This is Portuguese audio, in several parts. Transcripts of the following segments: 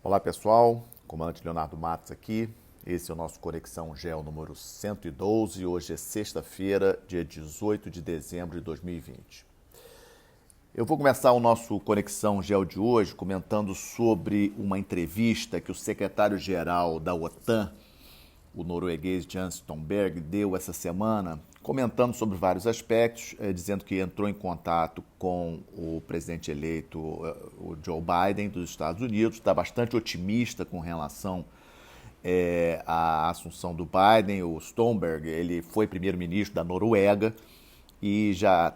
Olá pessoal, comandante Leonardo Matos aqui. Esse é o nosso Conexão GEO número 112. Hoje é sexta-feira, dia 18 de dezembro de 2020. Eu vou começar o nosso Conexão GEO de hoje comentando sobre uma entrevista que o secretário-geral da OTAN, o norueguês Jens Stoltenberg, deu essa semana, comentando sobre vários aspectos, dizendo que entrou em contato com o presidente eleito, o Joe Biden, dos Estados Unidos, está bastante otimista com relação à assunção do Biden. O Stoltenberg, ele foi primeiro-ministro da Noruega e já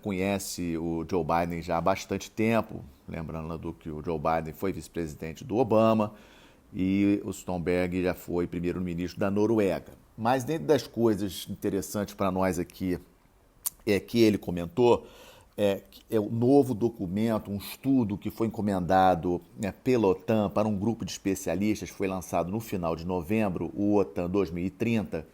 conhece o Joe Biden já há bastante tempo, lembrando que o Joe Biden foi vice-presidente do Obama, e o Stoltenberg já foi primeiro-ministro da Noruega. Mas dentro das coisas interessantes para nós aqui que ele comentou é o novo documento, um estudo que foi encomendado pela OTAN para um grupo de especialistas, foi lançado no final de novembro, o OTAN 2030.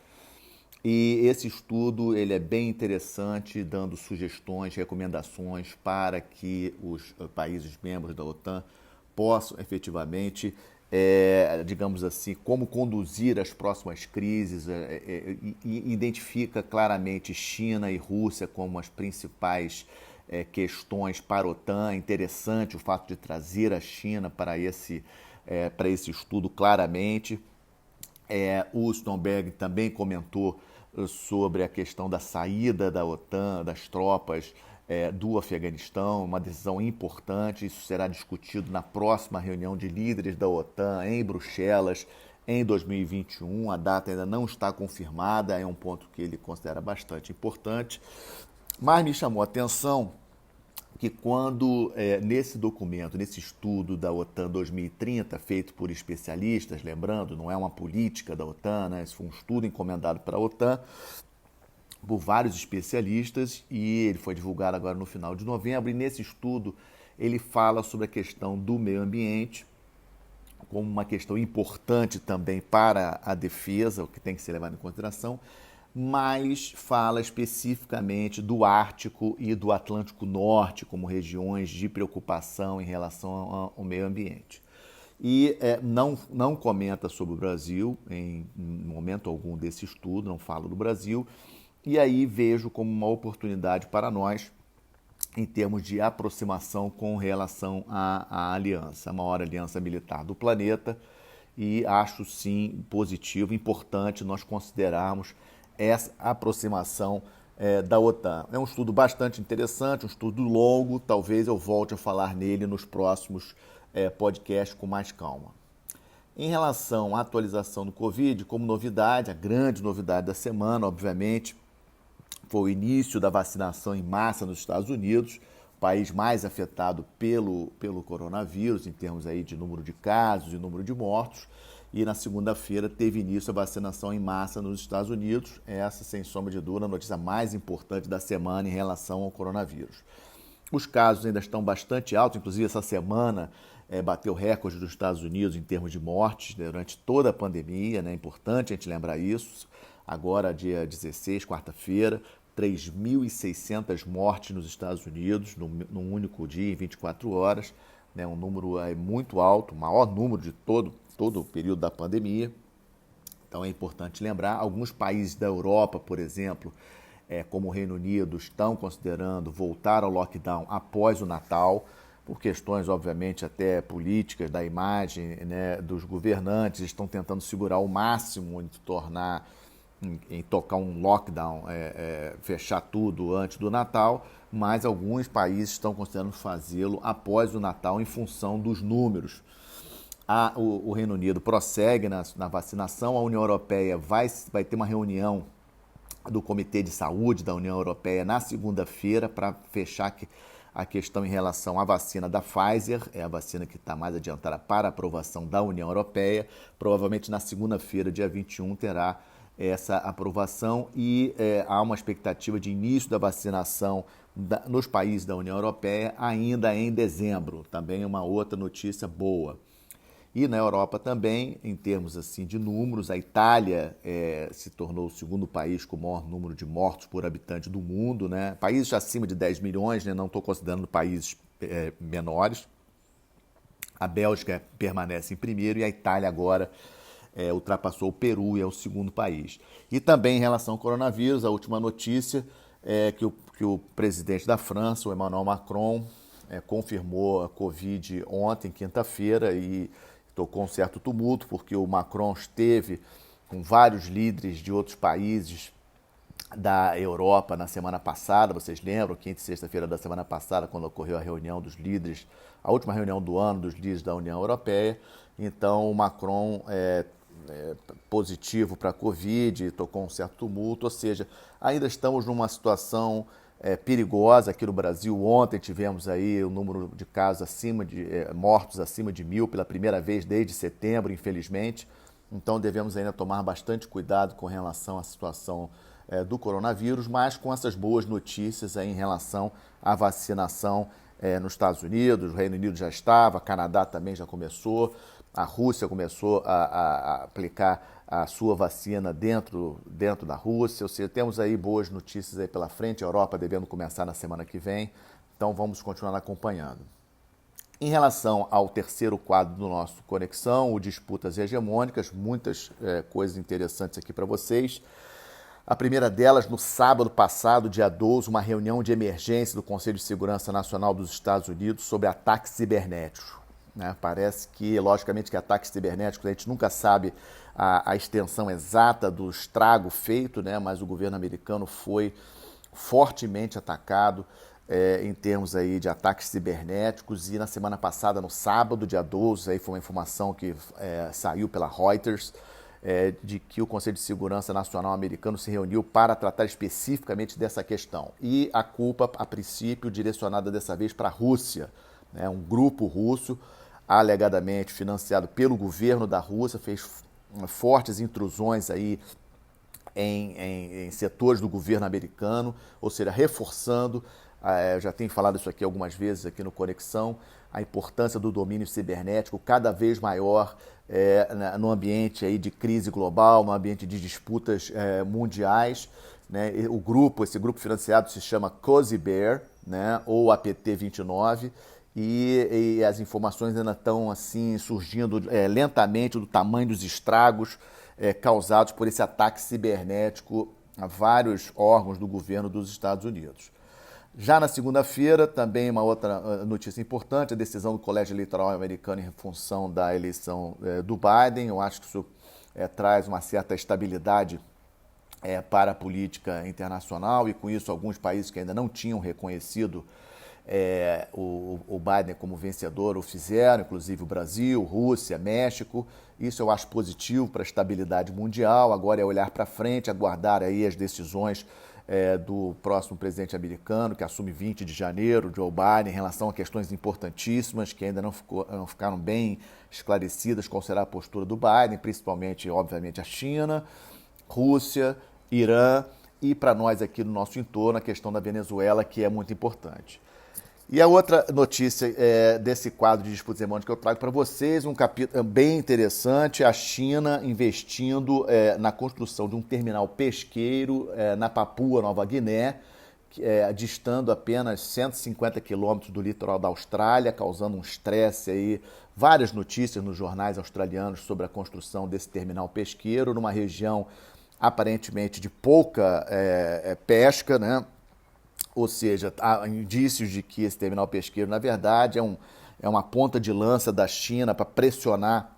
E esse estudo ele é bem interessante, dando sugestões, recomendações para que os países membros da OTAN possam efetivamente, digamos assim, como conduzir as próximas crises, e identifica claramente China e Rússia como as principais questões para a OTAN. Interessante o fato de trazer a China para esse estudo claramente. O Stoltenberg também comentou sobre a questão da saída da OTAN, das tropas do Afeganistão, uma decisão importante. Isso será discutido na próxima reunião de líderes da OTAN em Bruxelas em 2021. A data ainda não está confirmada, é um ponto que ele considera bastante importante. Mas me chamou a atenção que quando nesse documento, nesse estudo da OTAN 2030, feito por especialistas, lembrando, não é uma política da OTAN, né? Isso foi um estudo encomendado para a OTAN por vários especialistas e ele foi divulgado agora no final de novembro. E nesse estudo ele fala sobre a questão do meio ambiente como uma questão importante também para a defesa, o que tem que ser levado em consideração, mas fala especificamente do Ártico e do Atlântico Norte como regiões de preocupação em relação ao meio ambiente. E não comenta sobre o Brasil em momento algum desse estudo, não fala do Brasil, e aí vejo como uma oportunidade para nós em termos de aproximação com relação à aliança, a maior aliança militar do planeta, e acho sim positivo, importante nós considerarmos essa aproximação da OTAN. É um estudo bastante interessante, um estudo longo, talvez eu volte a falar nele nos próximos podcasts com mais calma. Em relação à atualização do Covid, como novidade, a grande novidade da semana, obviamente, foi o início da vacinação em massa nos Estados Unidos, o país mais afetado pelo coronavírus, em termos aí de número de casos e número de mortos. E na segunda-feira teve início a vacinação em massa nos Estados Unidos. Essa, sem sombra de dúvida, a notícia mais importante da semana em relação ao coronavírus. Os casos ainda estão bastante altos, inclusive essa semana bateu recorde dos Estados Unidos em termos de mortes durante toda a pandemia, né? É importante a gente lembrar isso. Agora, dia 16, quarta-feira, 3.600 mortes nos Estados Unidos num único dia, em 24 horas. Né? Um número muito alto, o maior número de todo o período da pandemia. Então é importante lembrar. Alguns países da Europa, por exemplo, como o Reino Unido, estão considerando voltar ao lockdown após o Natal, por questões, obviamente, até políticas, da imagem, né, dos governantes. Estão tentando segurar ao máximo em tocar um lockdown, fechar tudo antes do Natal, mas alguns países estão considerando fazê-lo após o Natal em função dos números. O Reino Unido prossegue na vacinação, a União Europeia vai ter uma reunião do Comitê de Saúde da União Europeia na segunda-feira para fechar a questão em relação à vacina da Pfizer, é a vacina que está mais adiantada para aprovação da União Europeia. Provavelmente na segunda-feira, dia 21, terá essa aprovação e há uma expectativa de início da vacinação nos países da União Europeia ainda em dezembro. Também uma outra notícia boa. E na Europa também, em termos assim de números, a Itália se tornou o segundo país com o maior número de mortos por habitante do mundo, né? Países acima de 10 milhões, né? Não estou considerando países menores. A Bélgica permanece em primeiro e a Itália agora ultrapassou o Peru e é o segundo país. E também em relação ao coronavírus, a última notícia é que o presidente da França, o Emmanuel Macron, confirmou a Covid ontem, quinta-feira, e tocou um certo tumulto, porque o Macron esteve com vários líderes de outros países da Europa na semana passada. Vocês lembram, quinta e sexta-feira da semana passada, quando ocorreu a reunião dos líderes, a última reunião do ano dos líderes da União Europeia. Então o Macron positivo para a Covid, tocou um certo tumulto, ou seja, ainda estamos numa situação perigosa aqui no Brasil. Ontem tivemos aí o número de casos mortos acima de 1.000 pela primeira vez desde setembro, infelizmente. Então devemos ainda tomar bastante cuidado com relação à situação do coronavírus, mas com essas boas notícias aí em relação à vacinação nos Estados Unidos. O Reino Unido já estava, Canadá também já começou, a Rússia começou a aplicar a sua vacina dentro da Rússia, ou seja, temos aí boas notícias aí pela frente, a Europa devendo começar na semana que vem, então vamos continuar acompanhando. Em relação ao terceiro quadro do nosso Conexão, o Disputas Hegemônicas, muitas coisas interessantes aqui para vocês. A primeira delas, no sábado passado, dia 12, uma reunião de emergência do Conselho de Segurança Nacional dos Estados Unidos sobre ataques cibernéticos. Parece que, logicamente, que ataques cibernéticos, a gente nunca sabe a extensão exata do estrago feito, mas o governo americano foi fortemente atacado em termos aí de ataques cibernéticos. E na semana passada, no sábado, dia 12, aí foi uma informação que saiu pela Reuters, de que o Conselho de Segurança Nacional americano se reuniu para tratar especificamente dessa questão. E a culpa, a princípio, direcionada dessa vez para a Rússia. Um grupo russo, alegadamente financiado pelo governo da Rússia, fez fortes intrusões aí em setores do governo americano, ou seja, reforçando, eu já tenho falado isso aqui algumas vezes aqui no Conexão, a importância do domínio cibernético cada vez maior no ambiente aí de crise global, no ambiente de disputas mundiais. Esse grupo financiado se chama Cozy Bear, ou APT-29, e as informações ainda estão assim surgindo lentamente do tamanho dos estragos causados por esse ataque cibernético a vários órgãos do governo dos Estados Unidos. Já na segunda-feira, também uma outra notícia importante, a decisão do Colégio Eleitoral americano em função da eleição do Biden. Eu acho que isso traz uma certa estabilidade para a política internacional, e com isso alguns países que ainda não tinham reconhecido o Biden como vencedor o fizeram, inclusive o Brasil, Rússia, México. Isso eu acho positivo para a estabilidade mundial. Agora é olhar para frente, aguardar aí as decisões do próximo presidente americano, que assume 20 de janeiro, Joe Biden, em relação a questões importantíssimas que ainda não ficaram bem esclarecidas qual será a postura do Biden, principalmente, obviamente, a China, Rússia, Irã e, para nós aqui no nosso entorno, a questão da Venezuela, que é muito importante. E a outra notícia desse quadro de disputas hegemônicas que eu trago para vocês, um capítulo bem interessante, a China investindo na construção de um terminal pesqueiro na Papua Nova Guiné, distando apenas 150 quilômetros do litoral da Austrália, causando um estresse aí. Várias notícias nos jornais australianos sobre a construção desse terminal pesqueiro numa região aparentemente de pouca pesca, Ou seja, há indícios de que esse terminal pesqueiro, na verdade, é uma ponta de lança da China para pressionar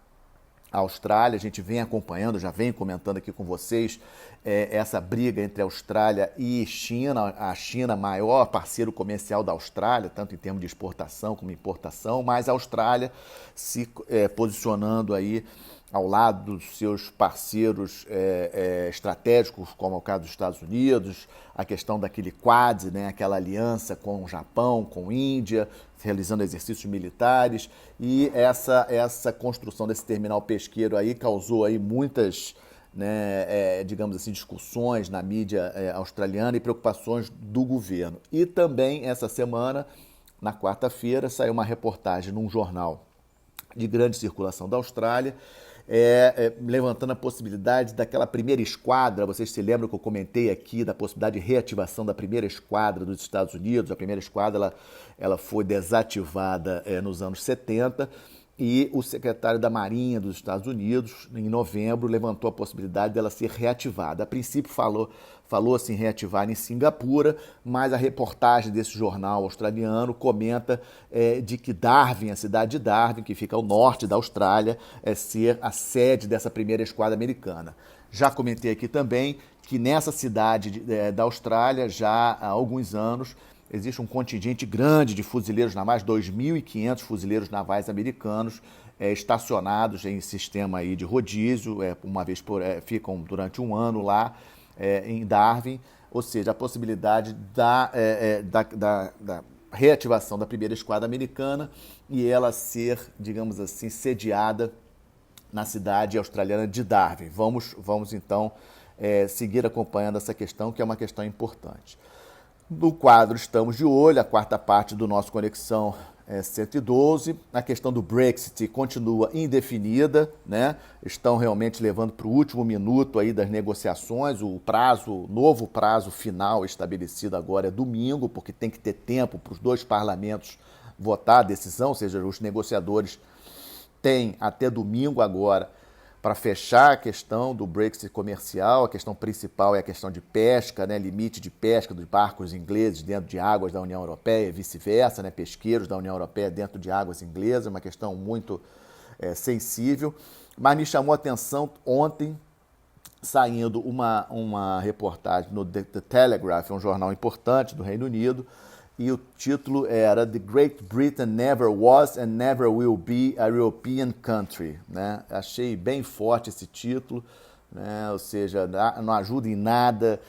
a Austrália. A gente vem acompanhando, já vem comentando aqui com vocês essa briga entre a Austrália e China. A China, maior parceiro comercial da Austrália, tanto em termos de exportação como importação, mas a Austrália se posicionando aí ao lado dos seus parceiros estratégicos, como é o caso dos Estados Unidos, a questão daquele Quad, aquela aliança com o Japão, com a Índia, realizando exercícios militares, e essa construção desse terminal pesqueiro aí causou aí muitas, digamos assim, discussões na mídia australiana e preocupações do governo. E também essa semana, na quarta-feira, saiu uma reportagem num jornal de grande circulação da Austrália, levantando a possibilidade daquela primeira esquadra. Vocês se lembram que eu comentei aqui da possibilidade de reativação da primeira esquadra dos Estados Unidos. A primeira esquadra ela foi desativada nos anos 70 e o secretário da Marinha dos Estados Unidos, em novembro, levantou a possibilidade dela ser reativada. A princípio falou-se em reativar em Singapura, mas a reportagem desse jornal australiano comenta de que Darwin, a cidade de Darwin, que fica ao norte da Austrália, ser a sede dessa primeira esquadra americana. Já comentei aqui também que nessa cidade da Austrália, já há alguns anos, existe um contingente grande de fuzileiros navais, 2.500 fuzileiros navais americanos estacionados em sistema aí de rodízio, uma vez ficam durante um ano lá em Darwin, ou seja, a possibilidade da reativação da primeira esquadra americana e ela ser, digamos assim, sediada na cidade australiana de Darwin. Vamos então seguir acompanhando essa questão, que é uma questão importante. No quadro Estamos de Olho, a quarta parte do nosso Conexão 112. A questão do Brexit continua indefinida, né? Estão realmente levando para o último minuto aí das negociações. O novo prazo final estabelecido agora é domingo, porque tem que ter tempo para os dois parlamentos votar a decisão, ou seja, os negociadores têm até domingo agora para fechar a questão do Brexit comercial. A questão principal é a questão de pesca, né? Limite de pesca dos barcos ingleses dentro de águas da União Europeia e vice-versa, né? Pesqueiros da União Europeia dentro de águas inglesas, uma questão muito sensível. Mas me chamou a atenção ontem, saindo uma reportagem no The Telegraph, um jornal importante do Reino Unido, e o título era The Great Britain Never Was and Never Will Be a European Country, né? Achei bem forte esse título, né? Ou seja, não ajuda em nada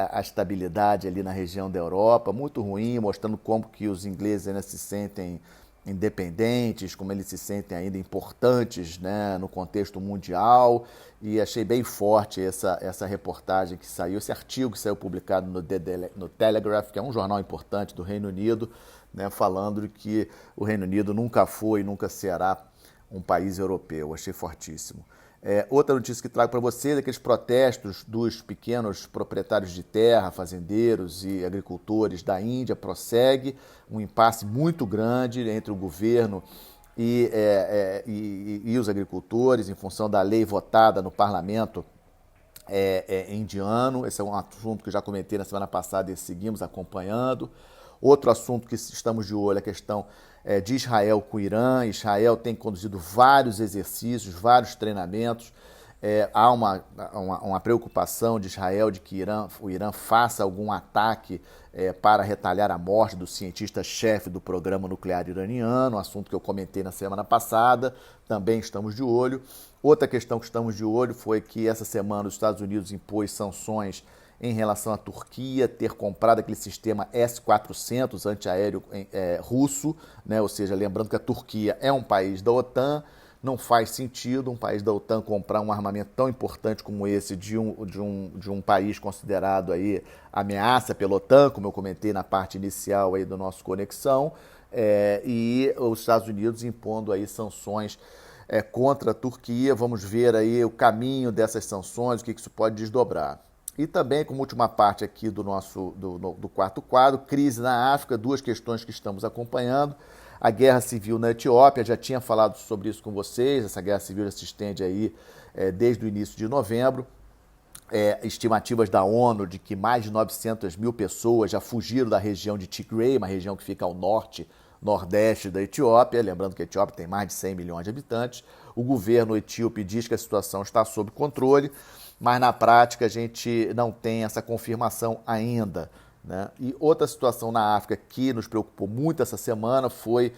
a estabilidade ali na região da Europa, muito ruim, mostrando como que os ingleses ainda se sentem independentes, como eles se sentem ainda importantes, né, no contexto mundial, e achei bem forte essa reportagem que saiu, esse artigo que saiu publicado no Telegraph, que é um jornal importante do Reino Unido, né, falando de que o Reino Unido nunca foi e nunca será um país europeu. Achei fortíssimo. Outra notícia que trago para vocês é aqueles protestos dos pequenos proprietários de terra, fazendeiros e agricultores da Índia. Prossegue um impasse muito grande entre o governo e os agricultores em função da lei votada no parlamento indiano. Esse é um assunto que eu já comentei na semana passada e seguimos acompanhando. Outro assunto que estamos de olho é a questão de Israel com o Irã. Israel tem conduzido vários exercícios, vários treinamentos. Há uma preocupação de Israel de que o Irã faça algum ataque para retalhar a morte do cientista-chefe do programa nuclear iraniano, um assunto que eu comentei na semana passada, também estamos de olho. Outra questão que estamos de olho foi que essa semana os Estados Unidos impôs sanções em relação à Turquia ter comprado aquele sistema S-400 antiaéreo russo, né? Ou seja, lembrando que a Turquia é um país da OTAN, não faz sentido um país da OTAN comprar um armamento tão importante como esse de um país considerado aí ameaça pela OTAN, como eu comentei na parte inicial aí do nosso Conexão, e os Estados Unidos impondo aí sanções contra a Turquia. Vamos ver aí o caminho dessas sanções, o que isso pode desdobrar. E também, como última parte aqui do quarto quadro, crise na África, duas questões que estamos acompanhando. A guerra civil na Etiópia, já tinha falado sobre isso com vocês, essa guerra civil já se estende aí desde o início de novembro. Estimativas da ONU de que mais de 900 mil pessoas já fugiram da região de Tigray, uma região que fica ao nordeste da Etiópia. Lembrando que a Etiópia tem mais de 100 milhões de habitantes. O governo etíope diz que a situação está sob controle, mas na prática a gente não tem essa confirmação ainda, né? E outra situação na África que nos preocupou muito essa semana foi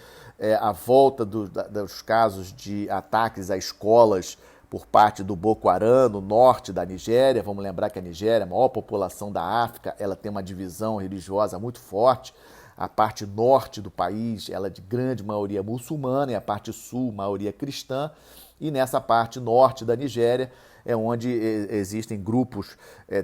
a volta dos casos de ataques a escolas por parte do Boko Haram, no norte da Nigéria. Vamos lembrar que a Nigéria, a maior população da África, ela tem uma divisão religiosa muito forte. A parte norte do país, ela é de grande maioria muçulmana, e a parte sul, maioria cristã. E nessa parte norte da Nigéria é onde existem grupos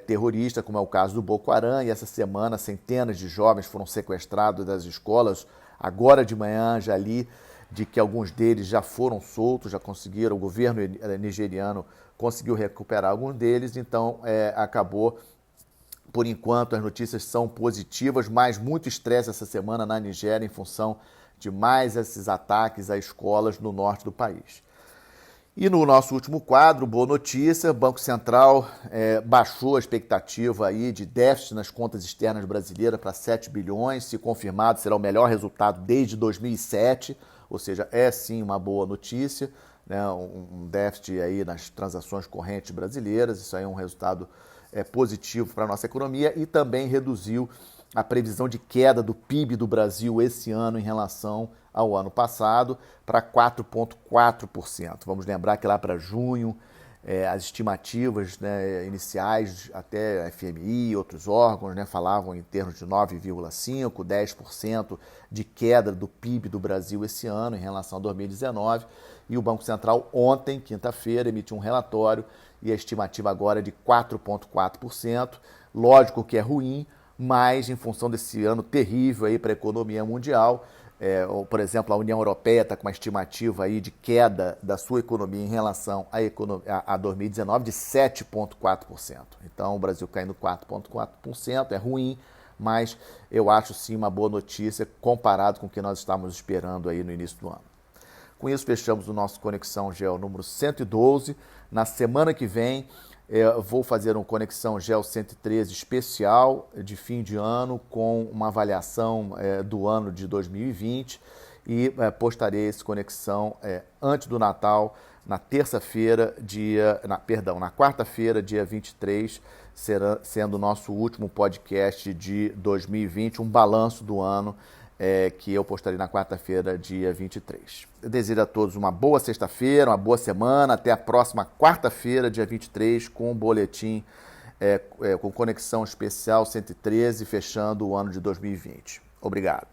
terroristas, como é o caso do Boko Haram, e essa semana centenas de jovens foram sequestrados das escolas. Agora de manhã já li de que alguns deles já foram soltos, já conseguiram, o governo nigeriano conseguiu recuperar alguns deles, então acabou. Por enquanto, as notícias são positivas, mas muito estresse essa semana na Nigéria em função de mais esses ataques a escolas no norte do país. E no nosso último quadro, boa notícia, o Banco Central baixou a expectativa aí de déficit nas contas externas brasileiras para 7 bilhões, se confirmado será o melhor resultado desde 2007, ou seja, é sim uma boa notícia, né? Um déficit aí nas transações correntes brasileiras, isso aí é um resultado positivo para a nossa economia, e também reduziu a previsão de queda do PIB do Brasil esse ano em relação ao ano passado para 4,4%. Vamos lembrar que lá para junho, as estimativas, né, iniciais, até a FMI e outros órgãos, né, falavam em termos de 9,5%, 10% de queda do PIB do Brasil esse ano em relação a 2019. E o Banco Central ontem, quinta-feira, emitiu um relatório e a estimativa agora é de 4,4%. Lógico que é ruim, mas em função desse ano terrível aí para a economia mundial, por exemplo, a União Europeia está com uma estimativa aí de queda da sua economia em relação a 2019 de 7,4%. Então, o Brasil caindo 4,4%, é ruim, mas eu acho sim uma boa notícia comparado com o que nós estávamos esperando aí no início do ano. Com isso, fechamos o nosso Conexão Geo número 112. Na semana que vem, vou fazer um Conexão Geo 113 especial de fim de ano com uma avaliação do ano de 2020 e postarei esse Conexão antes do Natal, na quarta-feira, dia 23, sendo o nosso último podcast de 2020, um balanço do ano que eu postarei na quarta-feira, dia 23. Eu desejo a todos uma boa sexta-feira, uma boa semana, até a próxima quarta-feira, dia 23, com um boletim com Conexão Especial 113, fechando o ano de 2020. Obrigado.